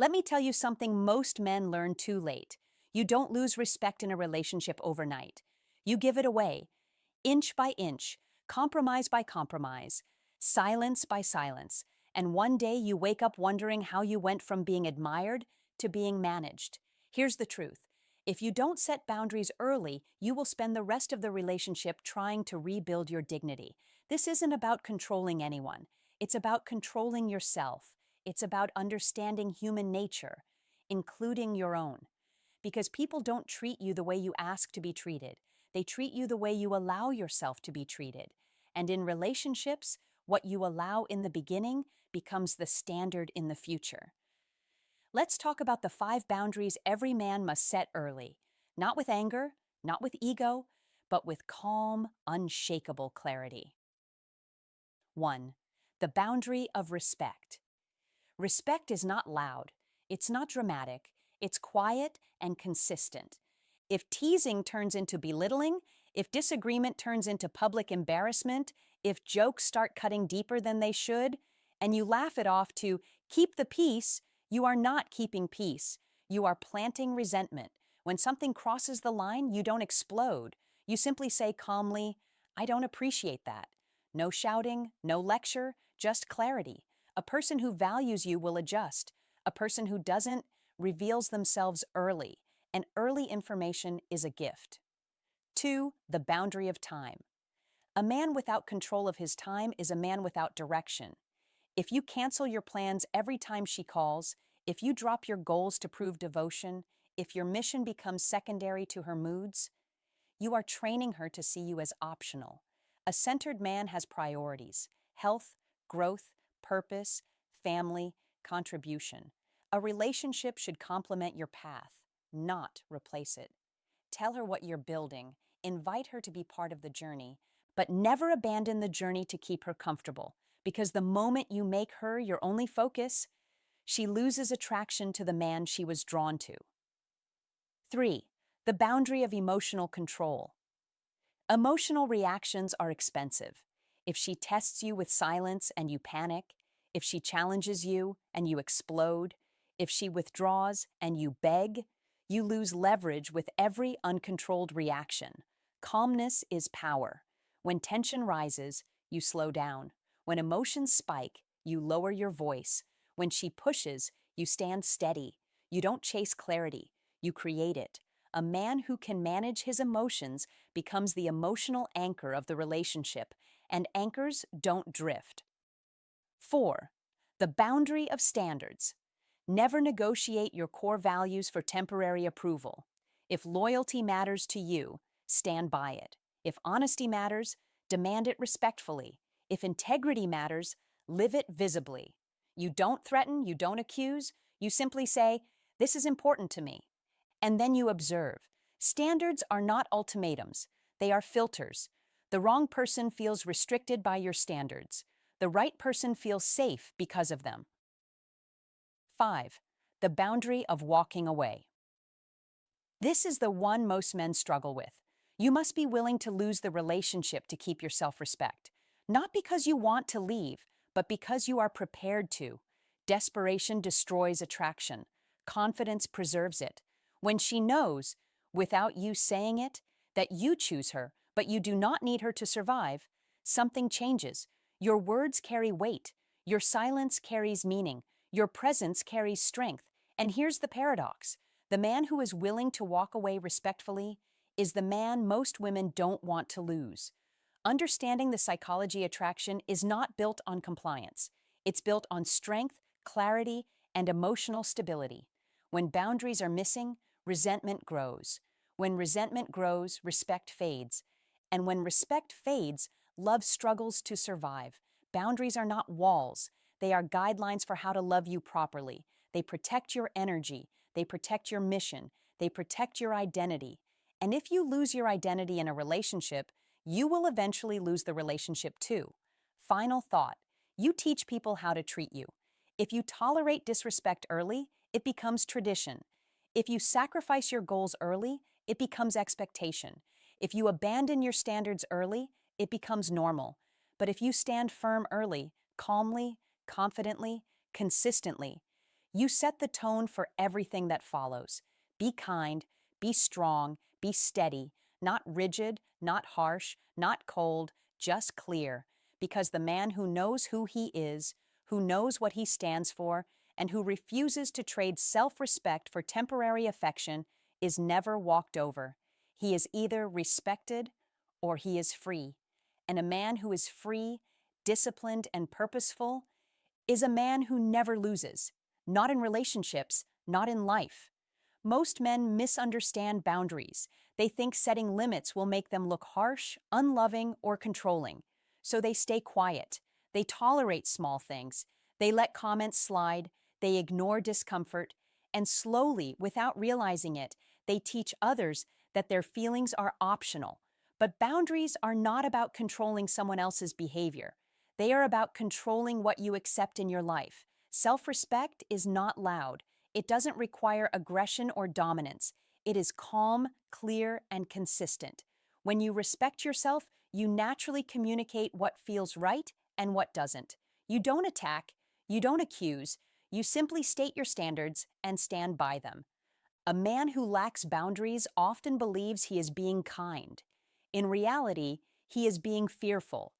Let me tell you something most men learn too late. You don't lose respect in a relationship overnight. You give it away, inch by inch, compromise by compromise, silence by silence. And one day you wake up wondering how you went from being admired to being managed. Here's the truth. If you don't set boundaries early, you will spend the rest of the relationship trying to rebuild your dignity. This isn't about controlling anyone. It's about controlling yourself. It's about understanding human nature, including your own. Because people don't treat you the way you ask to be treated. They treat you the way you allow yourself to be treated. And in relationships, what you allow in the beginning becomes the standard in the future. Let's talk about the 5 boundaries every man must set early. Not with anger, not with ego, but with calm, unshakable clarity. 1. The boundary of respect. Respect is not loud, it's not dramatic, it's quiet and consistent. If teasing turns into belittling, if disagreement turns into public embarrassment, if jokes start cutting deeper than they should, and you laugh it off to keep the peace, you are not keeping peace. You are planting resentment. When something crosses the line, you don't explode. You simply say calmly, I don't appreciate that. No shouting, no lecture, just clarity. A person who values you will adjust. A person who doesn't reveals themselves early, and early information is a gift. 2. The boundary of time. A man without control of his time is a man without direction. If you cancel your plans every time she calls, if you drop your goals to prove devotion, if your mission becomes secondary to her moods, you are training her to see you as optional. A centered man has priorities: health, growth, purpose, family, contribution. A relationship should complement your path, not replace it. Tell her what you're building, invite her to be part of the journey, but never abandon the journey to keep her comfortable, because the moment you make her your only focus, she loses attraction to the man she was drawn to. 3. The boundary of emotional control. Emotional reactions are expensive. If she tests you with silence and you panic, if she challenges you and you explode, if she withdraws and you beg, you lose leverage with every uncontrolled reaction. Calmness is power. When tension rises, you slow down. When emotions spike, you lower your voice. When she pushes, you stand steady. You don't chase clarity, you create it. A man who can manage his emotions becomes the emotional anchor of the relationship, and anchors don't drift. 4. The boundary of standards. Never negotiate your core values for temporary approval. If loyalty matters to you, stand by it. If honesty matters, demand it respectfully. If integrity matters, live it visibly. You don't threaten, you don't accuse, you simply say, "This is important to me." And then you observe. Standards are not ultimatums, they are filters. The wrong person feels restricted by your standards. The right person feels safe because of them. 5. The boundary of walking away. This is the one most men struggle with. You must be willing to lose the relationship to keep your self-respect. Not because you want to leave, but because you are prepared to. Desperation destroys attraction. Confidence preserves it. When she knows, without you saying it, that you choose her, but you do not need her to survive, something changes. Your words carry weight. Your silence carries meaning. Your presence carries strength. And here's the paradox. The man who is willing to walk away respectfully is the man most women don't want to lose. Understanding the psychology attraction is not built on compliance. It's built on strength, clarity, and emotional stability. When boundaries are missing, resentment grows. When resentment grows, respect fades. And when respect fades, love struggles to survive. Boundaries are not walls. They are guidelines for how to love you properly. They protect your energy. They protect your mission. They protect your identity. And if you lose your identity in a relationship, you will eventually lose the relationship too. Final thought. You teach people how to treat you. If you tolerate disrespect early, it becomes tradition. If you sacrifice your goals early, it becomes expectation. If you abandon your standards early, it becomes normal. But if you stand firm early, calmly, confidently, consistently, You set the tone for everything that follows. Be kind, be strong, be steady, not rigid, not harsh, not cold, just clear. Because the man who knows who he is, who knows what he stands for, and who refuses to trade self-respect for temporary affection is never walked over. He is either respected or he is free. And a man who is free, disciplined, and purposeful is a man who never loses, not in relationships, not in life. Most men misunderstand boundaries. They think setting limits will make them look harsh, unloving, or controlling. So they stay quiet. They tolerate small things. They let comments slide. They ignore discomfort. And slowly, without realizing it, they teach others that their feelings are optional. But boundaries are not about controlling someone else's behavior. They are about controlling what you accept in your life. Self-respect is not loud. It doesn't require aggression or dominance. It is calm, clear, and consistent. When you respect yourself, you naturally communicate what feels right and what doesn't. You don't attack, you don't accuse, you simply state your standards and stand by them. A man who lacks boundaries often believes he is being kind. In reality, he is being fearful,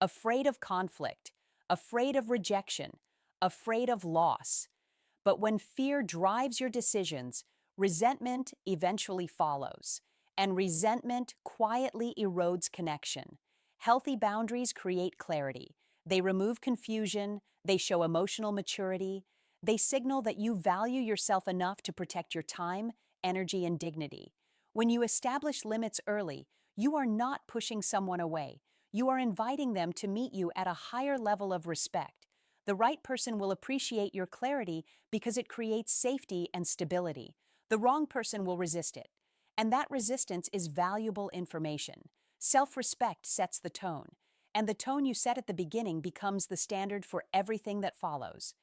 afraid of conflict, afraid of rejection, afraid of loss. But when fear drives your decisions, resentment eventually follows, and resentment quietly erodes connection. Healthy boundaries create clarity. They remove confusion, they show emotional maturity, they signal that you value yourself enough to protect your time, energy, and dignity. When you establish limits early, you are not pushing someone away. You are inviting them to meet you at a higher level of respect. The right person will appreciate your clarity because it creates safety and stability. The wrong person will resist it. And that resistance is valuable information. Self-respect sets the tone, and the tone you set at the beginning becomes the standard for everything that follows.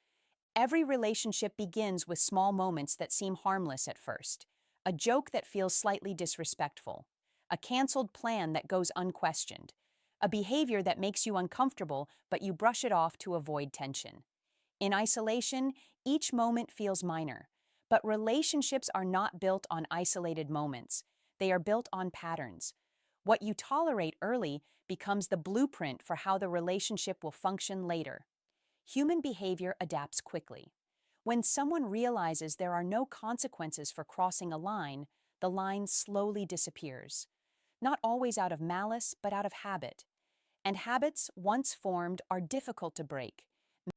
Every relationship begins with small moments that seem harmless at first. A joke that feels slightly disrespectful. A canceled plan that goes unquestioned. A behavior that makes you uncomfortable, but you brush it off to avoid tension. In isolation, each moment feels minor. But relationships are not built on isolated moments. They are built on patterns. What you tolerate early becomes the blueprint for how the relationship will function later. Human behavior adapts quickly. When someone realizes there are no consequences for crossing a line, the line slowly disappears. Not always out of malice, but out of habit. And habits, once formed, are difficult to break.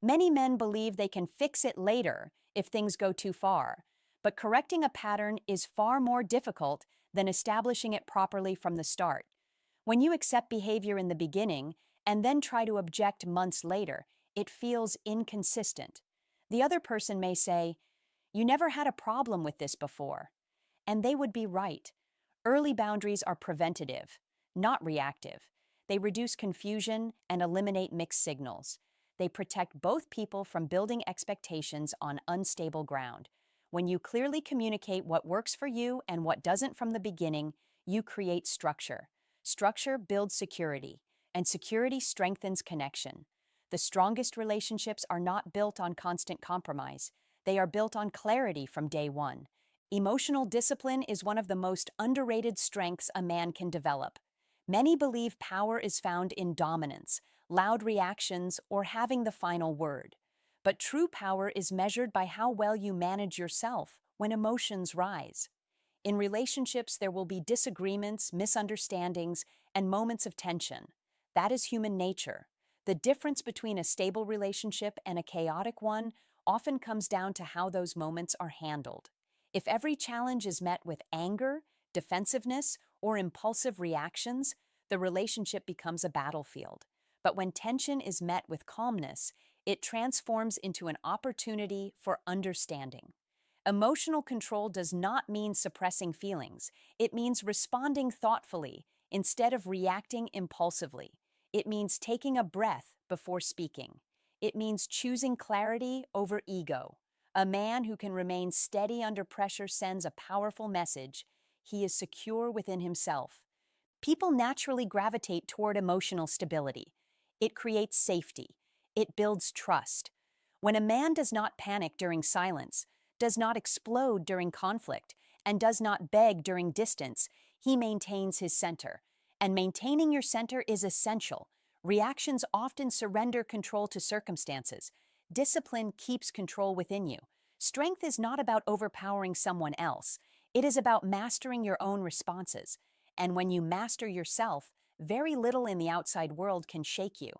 Many men believe they can fix it later if things go too far, but correcting a pattern is far more difficult than establishing it properly from the start. When you accept behavior in the beginning and then try to object months later, it feels inconsistent. The other person may say, "You never had a problem with this before." And they would be right. Early boundaries are preventative, not reactive. They reduce confusion and eliminate mixed signals. They protect both people from building expectations on unstable ground. When you clearly communicate what works for you and what doesn't from the beginning, you create structure. Structure builds security, and security strengthens connection. The strongest relationships are not built on constant compromise. They are built on clarity from day one. Emotional discipline is one of the most underrated strengths a man can develop. Many believe power is found in dominance, loud reactions, or having the final word. But true power is measured by how well you manage yourself when emotions rise. In relationships, there will be disagreements, misunderstandings, and moments of tension. That is human nature. The difference between a stable relationship and a chaotic one often comes down to how those moments are handled. If every challenge is met with anger, defensiveness, or impulsive reactions, the relationship becomes a battlefield. But when tension is met with calmness, it transforms into an opportunity for understanding. Emotional control does not mean suppressing feelings. It means responding thoughtfully instead of reacting impulsively. It means taking a breath before speaking. It means choosing clarity over ego. A man who can remain steady under pressure sends a powerful message. He is secure within himself. People naturally gravitate toward emotional stability. It creates safety. It builds trust. When a man does not panic during silence, does not explode during conflict, and does not beg during distance, he maintains his center. And maintaining your center is essential. Reactions often surrender control to circumstances. Discipline keeps control within you. Strength is not about overpowering someone else. It is about mastering your own responses. And when you master yourself, very little in the outside world can shake you.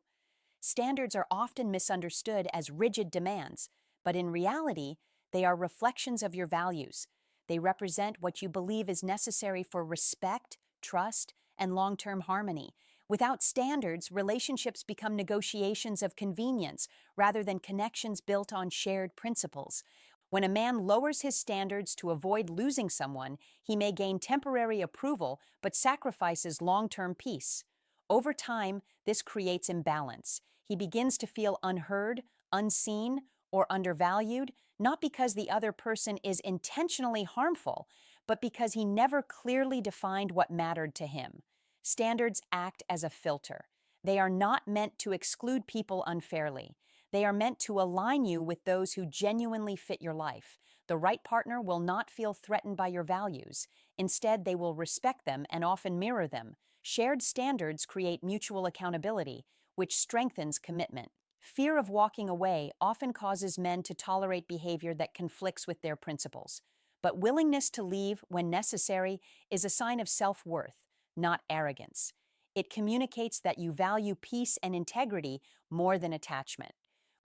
Standards are often misunderstood as rigid demands, but in reality, they are reflections of your values. They represent what you believe is necessary for respect, trust, and long-term harmony. Without standards, relationships become negotiations of convenience rather than connections built on shared principles. When a man lowers his standards to avoid losing someone, he may gain temporary approval but sacrifices long-term peace. Over time, this creates imbalance. He begins to feel unheard, unseen, or undervalued, not because the other person is intentionally harmful, but because he never clearly defined what mattered to him. Standards act as a filter. They are not meant to exclude people unfairly. They are meant to align you with those who genuinely fit your life. The right partner will not feel threatened by your values. Instead, they will respect them and often mirror them. Shared standards create mutual accountability, which strengthens commitment. Fear of walking away often causes men to tolerate behavior that conflicts with their principles. But willingness to leave when necessary is a sign of self-worth, not arrogance. It communicates that you value peace and integrity more than attachment.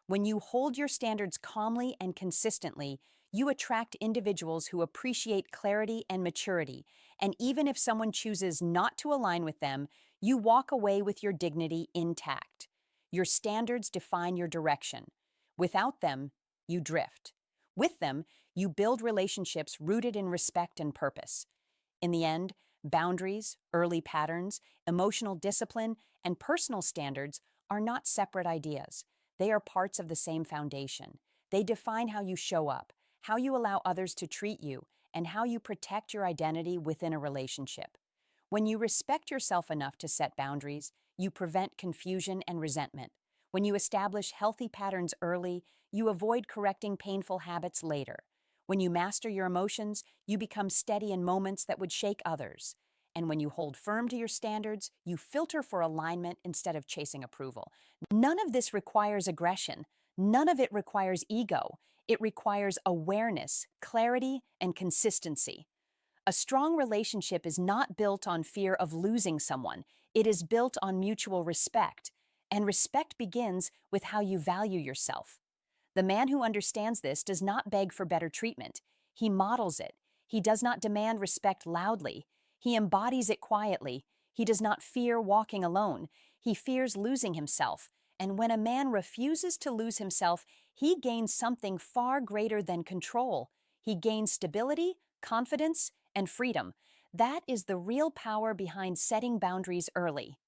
When you hold your standards calmly and consistently, you attract individuals who appreciate clarity and maturity, and even if someone chooses not to align with them, you walk away with your dignity intact. Your standards define your direction. Without them, you drift. With them, you build relationships rooted in respect and purpose. In the end, boundaries, early patterns, emotional discipline, and personal standards are not separate ideas. They are parts of the same foundation. They define how you show up, how you allow others to treat you, and how you protect your identity within a relationship. When you respect yourself enough to set boundaries, you prevent confusion and resentment. When you establish healthy patterns early, you avoid correcting painful habits later. When you master your emotions, you become steady in moments that would shake others. And when you hold firm to your standards, you filter for alignment instead of chasing approval. None of this requires aggression. None of it requires ego. It requires awareness, clarity, and consistency. A strong relationship is not built on fear of losing someone. It is built on mutual respect. And respect begins with how you value yourself. The man who understands this does not beg for better treatment. He models it. He does not demand respect loudly. He embodies it quietly. He does not fear walking alone. He fears losing himself. And when a man refuses to lose himself, he gains something far greater than control. He gains stability, confidence, and freedom. That is the real power behind setting boundaries early.